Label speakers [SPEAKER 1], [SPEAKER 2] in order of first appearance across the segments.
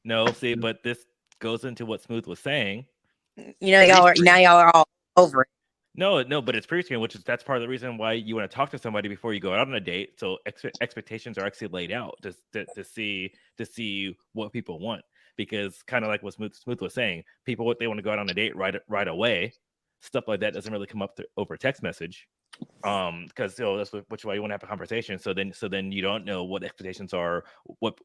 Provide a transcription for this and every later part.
[SPEAKER 1] No, see, but this goes into what Smooth was saying.
[SPEAKER 2] Y'all are all over it.
[SPEAKER 1] No, but it's pre-screen, which is that's part of the reason why you want to talk to somebody before you go out on a date. So expectations are actually laid out to see what people want, because kind of like what Smooth was saying, people what they want to go out on a date right away. Stuff like that doesn't really come up over text message, because that's which is why you want to have a conversation. So then you don't know what expectations are, what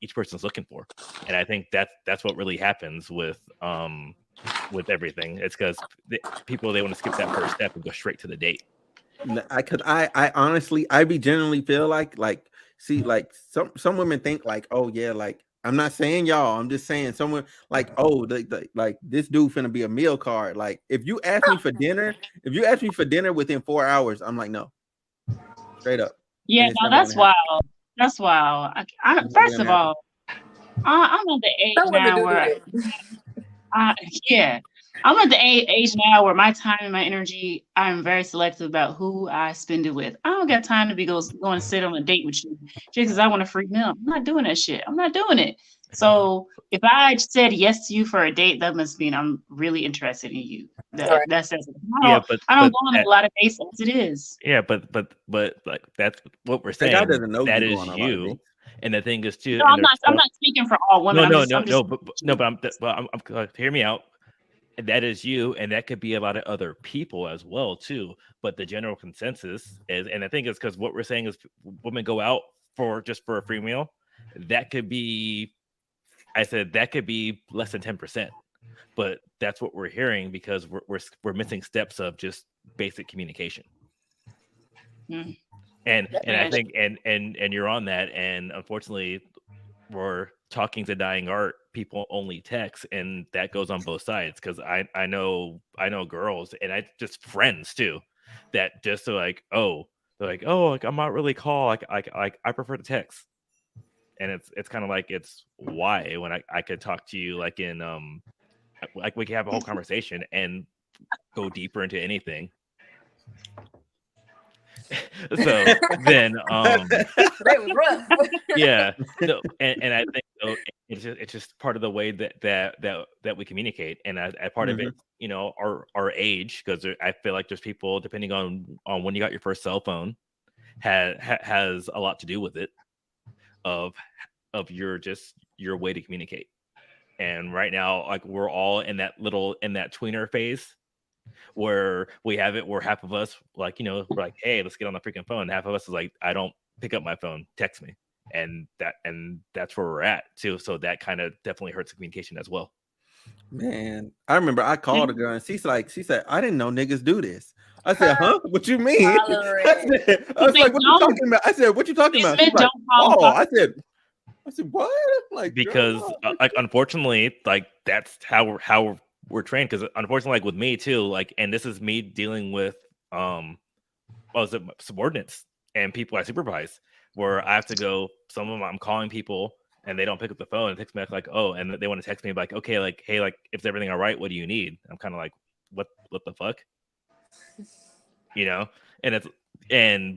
[SPEAKER 1] each person's looking for, and I think that's what really happens with everything. It's because people, they want to skip that first step and go straight to the date.
[SPEAKER 3] I honestly, I be generally feel like see, like some women think like, oh yeah, like I'm not saying y'all, I'm just saying someone like, oh, like this dude finna be a meal card. Like if you ask me for dinner, within 4 hours, I'm like, no, straight up.
[SPEAKER 4] Yeah, no, that's wild. That's wild. First of all, I'm at the age now where yeah, I'm at the age now where my time and my energy, I'm very selective about who I spend it with. I don't got time to be going to sit on a date with you just because I want a free meal. I'm not doing that shit. I'm not doing it. So if I said yes to you for a date, that must mean I'm really interested in you. That says it. I don't go on a lot of dates as it is.
[SPEAKER 1] Yeah, but like that's what we're saying. That is you. And the thing is too.
[SPEAKER 4] No, I'm not speaking for all women.
[SPEAKER 1] But hear me out. That is you, and that could be a lot of other people as well too. But the general consensus is, and I think it's because what we're saying is women go out for a free meal. That could be, I said that could be less than 10%, but that's what we're hearing because we're missing steps of just basic communication.
[SPEAKER 4] Mm.
[SPEAKER 1] And I think and you're on that, and unfortunately we're talking to dying art. People only text, and that goes on both sides, because I know girls, and I just friends too, that just are like, oh, like I'm not really call, like I prefer to text. And it's kind of like, it's why when I could talk to you like in like we could have a whole conversation and go deeper into anything. So then
[SPEAKER 5] that was rough.
[SPEAKER 1] Yeah, no, and I think so, it's just part of the way that we communicate, and as part of it, our age, because I feel like there's people, depending on when you got your first cell phone, has a lot to do with it, of your way to communicate. And right now, like, we're all in that tweener phase where we have it, where half of us, like, we're like, hey, let's get on the freaking phone. Half of us is like, I don't pick up my phone, text me. And that's where we're at too. So that kind of definitely hurts the communication as well.
[SPEAKER 3] Man, I remember I called a girl and she said, I didn't know niggas do this. I said, huh? What you mean? I was like, what you talking about? I said, what you talking about? She's like, oh, I said, what? Like,
[SPEAKER 1] because like, unfortunately, like, that's how we're trained. Because unfortunately, like with me too, like, and this is me dealing with subordinates and people I supervise, where I have to go. Some of them, I'm calling people and they don't pick up the phone and text me back like, oh, and they want to text me like, okay, like, hey, like, if everything all right, what do you need? I'm kind of like, what the fuck,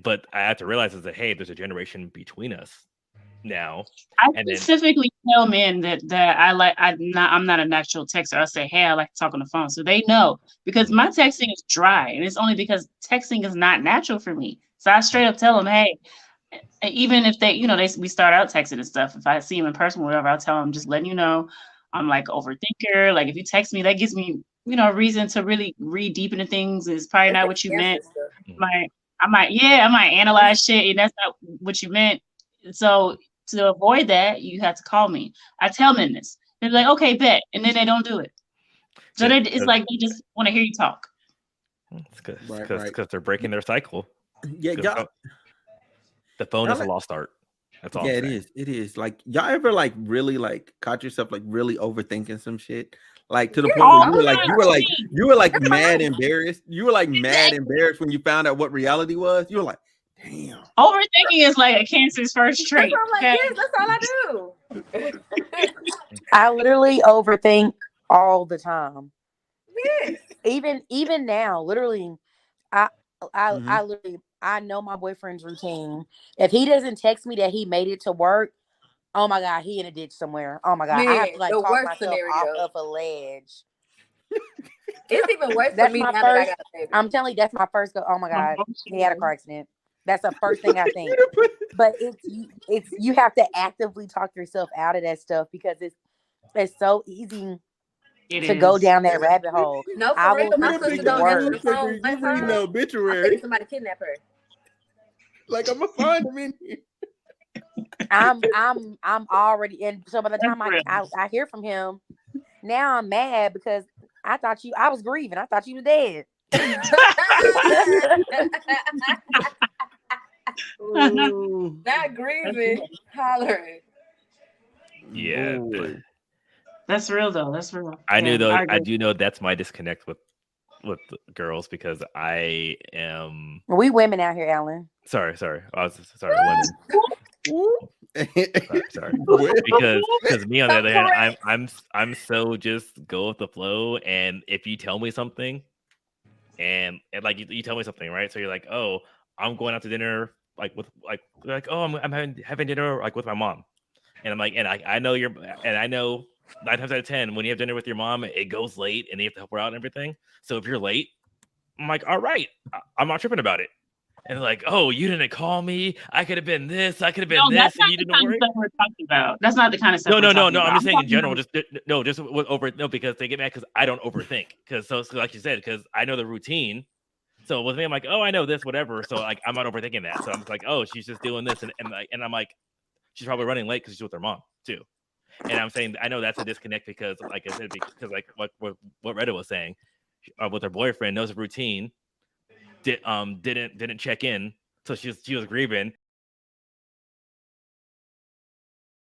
[SPEAKER 1] but I have to realize is that, hey, there's a generation between us now.
[SPEAKER 4] I specifically tell men that I'm not a natural texter. I say, hey, I like to talk on the phone, so they know, because my texting is dry, and it's only because texting is not natural for me. So I straight up tell them, hey, even if they, we start out texting and stuff. If I see them in person, or whatever, I'll tell them, just letting you know, I'm like overthinker. Like, if you text me, that gives me, a reason to really read deep into things. It's probably not what you meant. I might analyze shit, and that's not what you meant. So to avoid that, you have to call me. I tell men this. They're like, okay, bet. And then they don't do it. So it's like they just want to hear you talk.
[SPEAKER 1] It's because they're breaking their cycle.
[SPEAKER 3] Yeah,
[SPEAKER 1] the phone is a lost art. That's all.
[SPEAKER 3] Yeah, it is. Like, y'all ever like really like caught yourself like really overthinking some shit? Like, to the point where you were like mad embarrassed. You were like mad embarrassed when you found out what reality was. You were like, damn.
[SPEAKER 4] Overthinking is like a cancer's first trait.
[SPEAKER 5] Yes, that's all I do.
[SPEAKER 2] I literally overthink all the time.
[SPEAKER 5] Yes.
[SPEAKER 2] Even now, literally, I literally, I know my boyfriend's routine. If he doesn't text me that he made it to work, Oh my God, he in a ditch somewhere. Oh my God, I have
[SPEAKER 5] Man,
[SPEAKER 2] to like
[SPEAKER 5] the
[SPEAKER 2] talk
[SPEAKER 5] worst
[SPEAKER 2] myself off
[SPEAKER 5] scenario.
[SPEAKER 2] of a ledge.
[SPEAKER 5] It's even worse for
[SPEAKER 2] That's
[SPEAKER 5] me
[SPEAKER 2] my
[SPEAKER 5] now that I
[SPEAKER 2] first.
[SPEAKER 5] got a baby.
[SPEAKER 2] I'm telling you, that's my first go. Oh my God, he had a car accident. That's the first thing I think. But it's you have to actively talk yourself out of that stuff because it's so easy to go down that rabbit hole.
[SPEAKER 5] No,
[SPEAKER 2] I
[SPEAKER 5] for real.
[SPEAKER 2] will
[SPEAKER 5] My
[SPEAKER 2] think
[SPEAKER 5] sister
[SPEAKER 2] the
[SPEAKER 5] don't answer the
[SPEAKER 2] worst.
[SPEAKER 5] phone one
[SPEAKER 3] You reading the
[SPEAKER 5] time. I'm
[SPEAKER 3] obituary.
[SPEAKER 5] thinking somebody kidnapped her.
[SPEAKER 3] Like I'm gonna find him in here.
[SPEAKER 2] I'm already in. So by the time I hear from him, now I'm mad because I was grieving. I thought you was dead.
[SPEAKER 5] Not grieving, hollering.
[SPEAKER 1] Yeah.
[SPEAKER 3] Boy.
[SPEAKER 4] That's real though. That's real.
[SPEAKER 1] I knew though. I
[SPEAKER 4] agree.
[SPEAKER 1] do know that's my disconnect with girls because I am
[SPEAKER 2] We women out here, Alan.
[SPEAKER 1] sorry. I was sorry, women. Sorry.
[SPEAKER 3] Well,
[SPEAKER 1] Because me on the
[SPEAKER 5] So
[SPEAKER 1] other hand,
[SPEAKER 5] correct.
[SPEAKER 1] I'm so just go with the flow. And if you tell me something, and like you tell me something, right? So you're like, oh, I'm going out to dinner, like with like oh, I'm having dinner like with my mom, and I'm like, and I know I know 9 times out of 10 when you have dinner with your mom, it goes late and you have to help her out and everything. So if you're late, I'm like, all right, I'm not tripping about it. And like, oh, you didn't call me. I could have been this. I could have been
[SPEAKER 4] No, that's
[SPEAKER 1] this, and
[SPEAKER 4] not
[SPEAKER 1] you
[SPEAKER 4] the
[SPEAKER 1] didn't
[SPEAKER 4] kind of
[SPEAKER 1] worry.
[SPEAKER 4] stuff we're talking about. That's not the kind of stuff
[SPEAKER 1] No,
[SPEAKER 4] we're
[SPEAKER 1] no, no,
[SPEAKER 4] talking
[SPEAKER 1] no. I'm
[SPEAKER 4] about.
[SPEAKER 1] just saying in
[SPEAKER 4] talking
[SPEAKER 1] general.
[SPEAKER 4] about-
[SPEAKER 1] Just no, because they get mad because I don't overthink. Because so like you said, because I know the routine. So with me, I'm like, oh, I know this, whatever. So like, I'm not overthinking that. So I'm just like, oh, she's just doing this, and I'm like, she's probably running late because she's with her mom too. And I'm saying I know that's a disconnect because, like I said, because like what Reddit was saying, with her boyfriend knows the routine, didn't check in, so she was grieving.